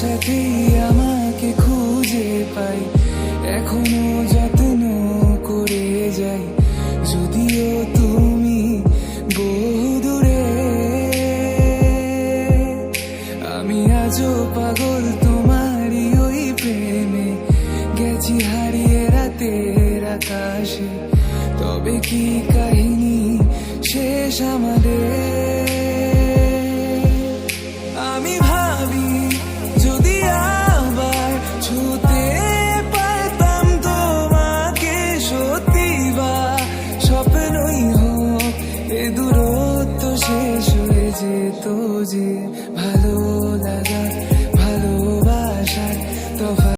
সাথেই আমাকে খুঁজে পাই, এখনো যত্ন করে যাই, যদিও তুমি বহু দূরে। আমি আজও পাগল তোমারই ওই প্রেমে, গেছি হারিয়ে রাতের আকাশে। তবে কি কাহিনী শেষ আমাদের? আমি ভাবি যদি আবার ছুতে পারতাম তোমাকে, সত্যি বা স্বপ্নই হোক, এ দূরত্ব শেষ হয়ে যেত যে ভালো লাগা।